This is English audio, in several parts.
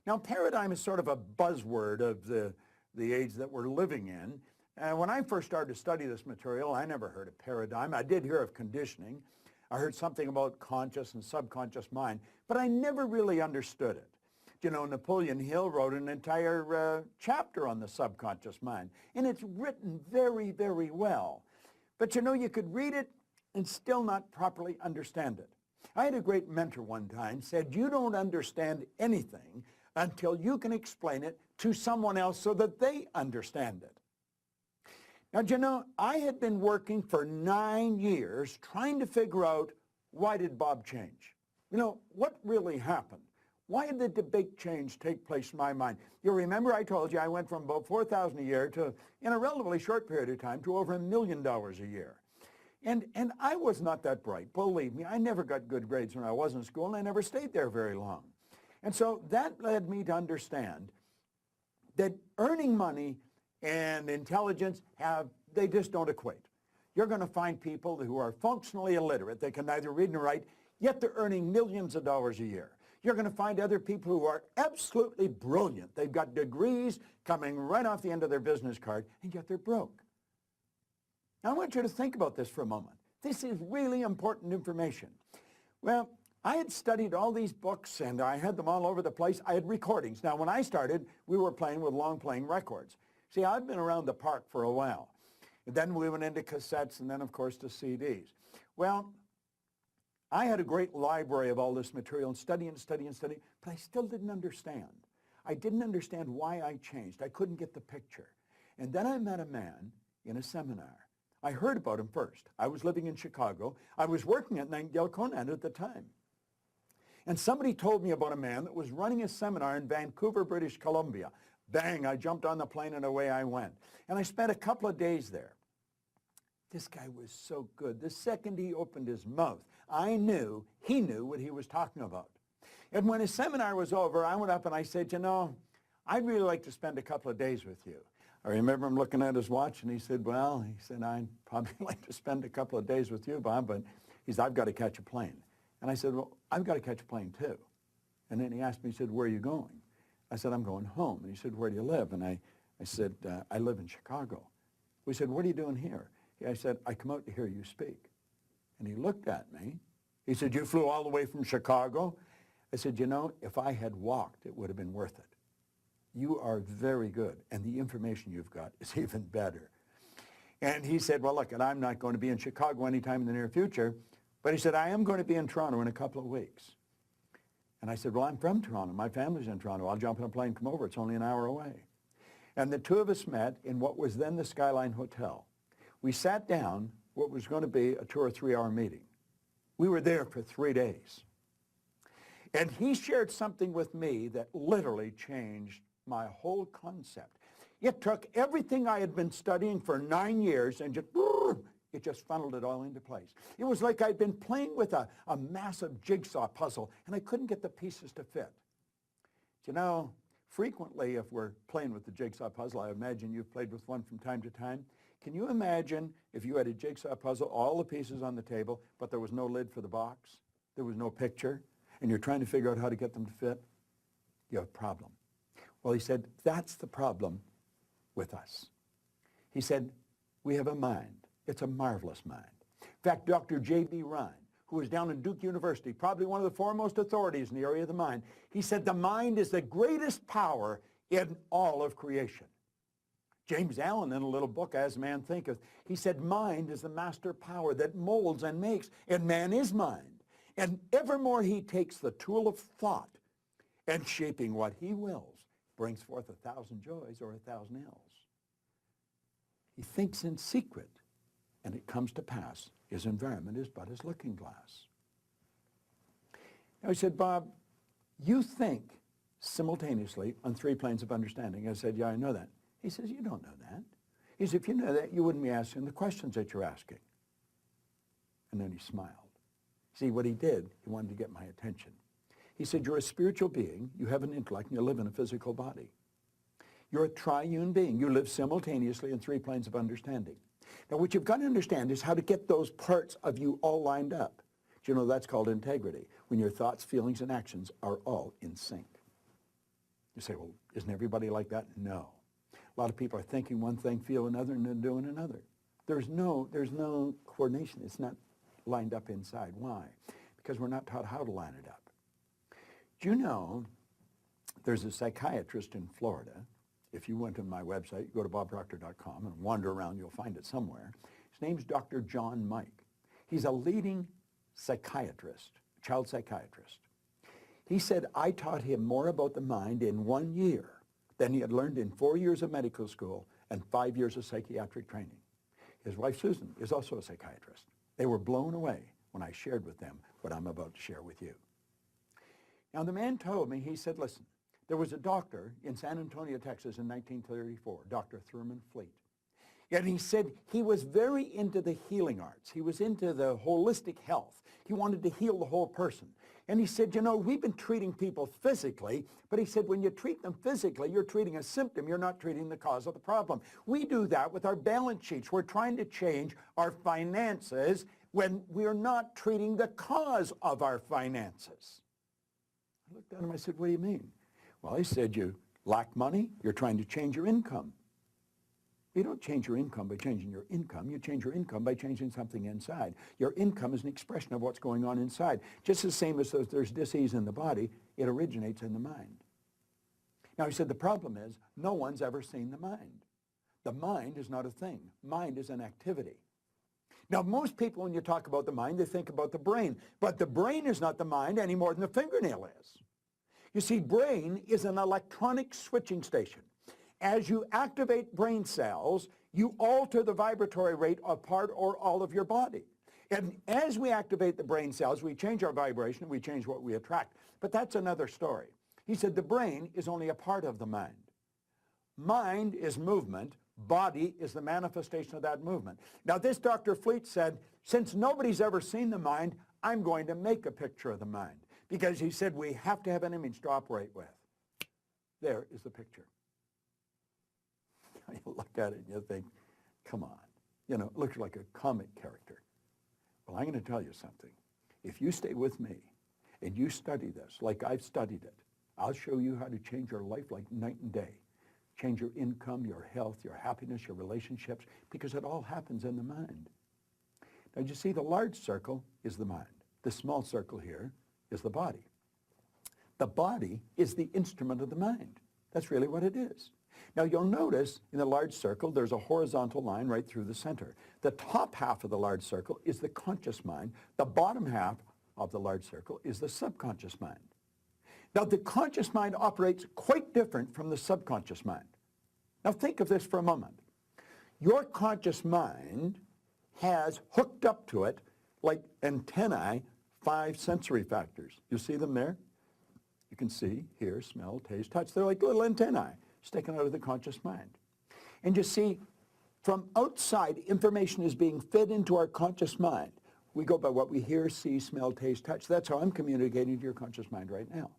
Now, paradigm is sort of a buzzword of the age that we're living in. When I first started to study this material, I never heard of paradigm. I did hear of conditioning. I heard something about conscious and subconscious mind, but I never really understood it. You know, Napoleon Hill wrote an entire chapter on the subconscious mind, and it's written very, very well. But you know, you could read it and still not properly understand it. I had a great mentor one time said, you don't understand anything until you can explain it to someone else so that they understand it. Now, you know, I had been working for 9 years trying to figure out, why did Bob change? You know, what really happened? Why did the big change take place in my mind? You remember I told you I went from about $4,000 a year to, in a relatively short period of time, to over $1 million a year. And I was not that bright. Believe me, I never got good grades when I was in school, and I never stayed there very long. And so that led me to understand that earning money and intelligence they just don't equate. You're going to find people who are functionally illiterate. They can neither read nor write, yet they're earning millions of dollars a year. You're going to find other people who are absolutely brilliant. They've got degrees coming right off the end of their business card, and yet they're broke. Now, I want you to think about this for a moment. This is really important information. Well, I had studied all these books, and I had them all over the place. I had recordings. Now, when I started, we were playing with long-playing records. See, I've been around the park for a while. And then we went into cassettes, and then, of course, to CDs. Well, I had a great library of all this material, and study, but I still didn't understand. I didn't understand why I changed. I couldn't get the picture. And then I met a man in a seminar. I heard about him first. I was living in Chicago. I was working at Nightingale Conant at the time. And somebody told me about a man that was running a seminar in Vancouver, British Columbia. Bang, I jumped on the plane and away I went. And I spent a couple of days there. This guy was so good. The second he opened his mouth, I knew he knew what he was talking about. And when his seminar was over, I went up and I said, you know, I'd really like to spend a couple of days with you. I remember him looking at his watch, and he said, well, I'd probably like to spend a couple of days with you, Bob, but he said, I've got to catch a plane. And I said, well, I've got to catch a plane too. And then he asked me, he said, where are you going? I said, I'm going home. And he said, where do you live? And I said, I live in Chicago. We said, what are you doing here? I said, I come out to hear you speak. And he looked at me. He said, you flew all the way from Chicago? I said, you know, if I had walked, it would have been worth it. You are very good, and the information you've got is even better. And he said, well, look, and I'm not going to be in Chicago anytime in the near future, but he said, I am going to be in Toronto in a couple of weeks. And I said, well, I'm from Toronto. My family's in Toronto. I'll jump on a plane and come over. It's only an hour away. And the two of us met in what was then the Skyline Hotel. We sat down what was going to be a 2 or 3 hour meeting. We were there for 3 days. And he shared something with me that literally changed my whole concept. It took everything I had been studying for 9 years and it just funneled it all into place. It was like I'd been playing with a massive jigsaw puzzle, and I couldn't get the pieces to fit. You know, frequently if we're playing with the jigsaw puzzle, I imagine you've played with one from time to time. Can you imagine if you had a jigsaw puzzle, all the pieces on the table, but there was no lid for the box, there was no picture, and you're trying to figure out how to get them to fit? You have a problem. Well, he said, that's the problem with us. He said, we have a mind. It's a marvelous mind. In fact, Dr. J.B. Rhine, who was down at Duke University, probably one of the foremost authorities in the area of the mind, he said the mind is the greatest power in all of creation. James Allen, in a little book, As Man Thinketh, he said mind is the master power that molds and makes, and man is mind. And evermore he takes the tool of thought and shaping what he wills, brings forth 1,000 joys or 1,000 ills. He thinks in secret, and it comes to pass. His environment is but his looking glass. Now he said, Bob, you think simultaneously on 3 planes of understanding. I said, yeah, I know that. He says, you don't know that. He said, if you know that, you wouldn't be asking the questions that you're asking. And then he smiled. See, what he did, he wanted to get my attention. He said, you're a spiritual being, you have an intellect, and you live in a physical body. You're a triune being. You live simultaneously in 3 planes of understanding. Now, what you've got to understand is how to get those parts of you all lined up. Do you know that's called integrity, when your thoughts, feelings, and actions are all in sync. You say, well, isn't everybody like that? No. A lot of people are thinking one thing, feel another, and then doing another. There's no coordination. It's not lined up inside. Why? Because we're not taught how to line it up. Do you know there's a psychiatrist in Florida? If you went to my website, go to bobproctor.com and wander around, you'll find it somewhere. His name's Dr. John Mike. He's a leading psychiatrist, child psychiatrist. He said, I taught him more about the mind in 1 year than he had learned in 4 years of medical school and 5 years of psychiatric training. His wife, Susan, is also a psychiatrist. They were blown away when I shared with them what I'm about to share with you. Now, the man told me, he said, listen, there was a doctor in San Antonio, Texas in 1934, Dr. Thurman Fleet. And he said he was very into the healing arts. He was into the holistic health. He wanted to heal the whole person. And he said, you know, we've been treating people physically, but he said when you treat them physically, you're treating a symptom. You're not treating the cause of the problem. We do that with our balance sheets. We're trying to change our finances when we're not treating the cause of our finances. I looked at him, I said, what do you mean? Well, he said, you lack money, you're trying to change your income. You don't change your income by changing your income. You change your income by changing something inside. Your income is an expression of what's going on inside. Just the same as there's disease in the body, it originates in the mind. Now, he said the problem is no one's ever seen the mind. The mind is not a thing. Mind is an activity. Now, most people, when you talk about the mind, they think about the brain. But the brain is not the mind any more than the fingernail is. You see, brain is an electronic switching station. As you activate brain cells, you alter the vibratory rate of part or all of your body. And as we activate the brain cells, we change our vibration, we change what we attract. But that's another story. He said the brain is only a part of the mind. Mind is movement. Body is the manifestation of that movement. Now, this Dr. Fleet said, since nobody's ever seen the mind, I'm going to make a picture of the mind. Because he said we have to have an image to operate with. There is the picture. You look at it and you think, come on. You know, it looks like a comic character. Well, I'm going to tell you something. If you stay with me and you study this like I've studied it, I'll show you how to change your life like night and day. Change your income, your health, your happiness, your relationships, because it all happens in the mind. Now, you see, the large circle is the mind. The small circle here is the body. The body is the instrument of the mind. That's really what it is. Now, you'll notice in the large circle, there's a horizontal line right through the center. The top half of the large circle is the conscious mind. The bottom half of the large circle is the subconscious mind. Now, the conscious mind operates quite different from the subconscious mind. Now, think of this for a moment. Your conscious mind has hooked up to it, like antennae, 5 sensory factors. You see them there? You can see, hear, smell, taste, touch. They're like little antennae sticking out of the conscious mind. And you see, from outside, information is being fed into our conscious mind. We go by what we hear, see, smell, taste, touch. That's how I'm communicating to your conscious mind right now.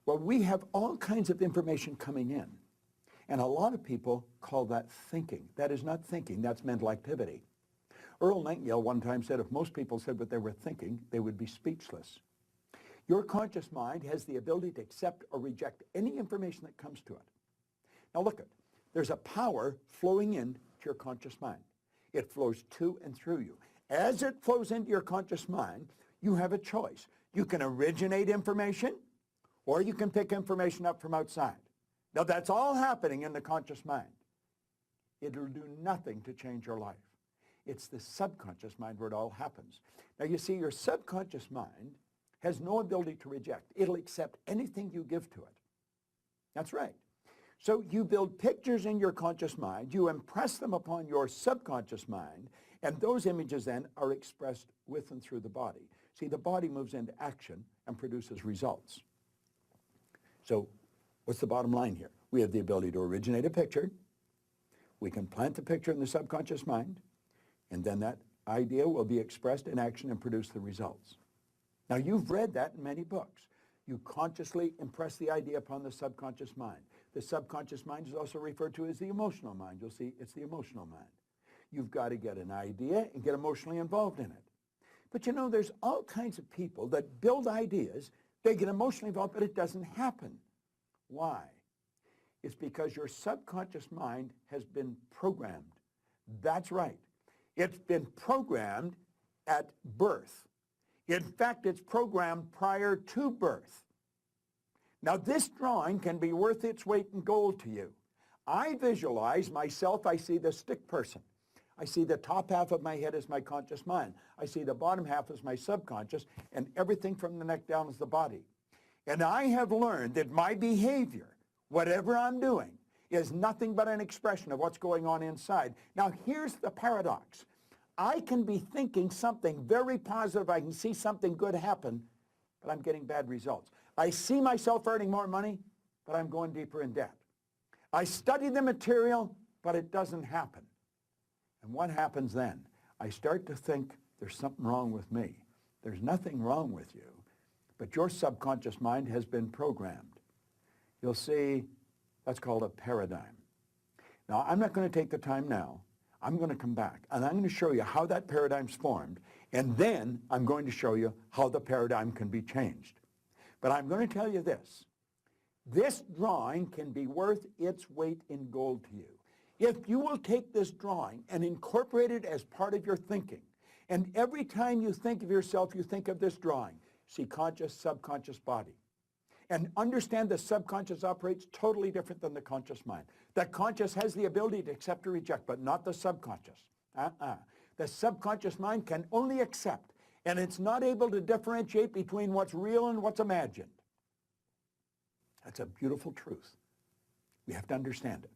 Well, we have all kinds of information coming in. And a lot of people call that thinking. That is not thinking, that's mental activity. Earl Nightingale one time said if most people said what they were thinking, they would be speechless. Your conscious mind has the ability to accept or reject any information that comes to it. Now look at, there's a power flowing into your conscious mind. It flows to and through you. As it flows into your conscious mind, you have a choice. You can originate information, or you can pick information up from outside. Now that's all happening in the conscious mind. It'll do nothing to change your life. It's the subconscious mind where it all happens. Now you see, your subconscious mind has no ability to reject. It'll accept anything you give to it. That's right. So you build pictures in your conscious mind, you impress them upon your subconscious mind, and those images then are expressed with and through the body. See, the body moves into action and produces results. So what's the bottom line here? We have the ability to originate a picture. We can plant the picture in the subconscious mind, and then that idea will be expressed in action and produce the results. Now, you've read that in many books. You consciously impress the idea upon the subconscious mind. The subconscious mind is also referred to as the emotional mind. You'll see it's the emotional mind. You've got to get an idea and get emotionally involved in it. But you know, there's all kinds of people that build ideas, they get emotionally involved, but it doesn't happen. Why? It's because your subconscious mind has been programmed. That's right. It's been programmed at birth. In fact, it's programmed prior to birth. Now, this drawing can be worth its weight in gold to you. I visualize myself, I see the stick person. I see the top half of my head as my conscious mind. I see the bottom half as my subconscious, and everything from the neck down is the body. And I have learned that my behavior, whatever I'm doing, is nothing but an expression of what's going on inside. Now, here's the paradox. I can be thinking something very positive. I can see something good happen, but I'm getting bad results. I see myself earning more money, but I'm going deeper in debt. I study the material, but it doesn't happen. And what happens then? I start to think there's something wrong with me. There's nothing wrong with you, but your subconscious mind has been programmed. You'll see that's called a paradigm. Now, I'm not going to take the time now. I'm going to come back, and I'm going to show you how that paradigm's formed, and then I'm going to show you how the paradigm can be changed. But I'm going to tell you this. This drawing can be worth its weight in gold to you. If you will take this drawing and incorporate it as part of your thinking, and every time you think of yourself, you think of this drawing, see conscious, subconscious body, and understand the subconscious operates totally different than the conscious mind. The conscious has the ability to accept or reject, but not the subconscious. The subconscious mind can only accept, and it's not able to differentiate between what's real and what's imagined. That's a beautiful truth. We have to understand it.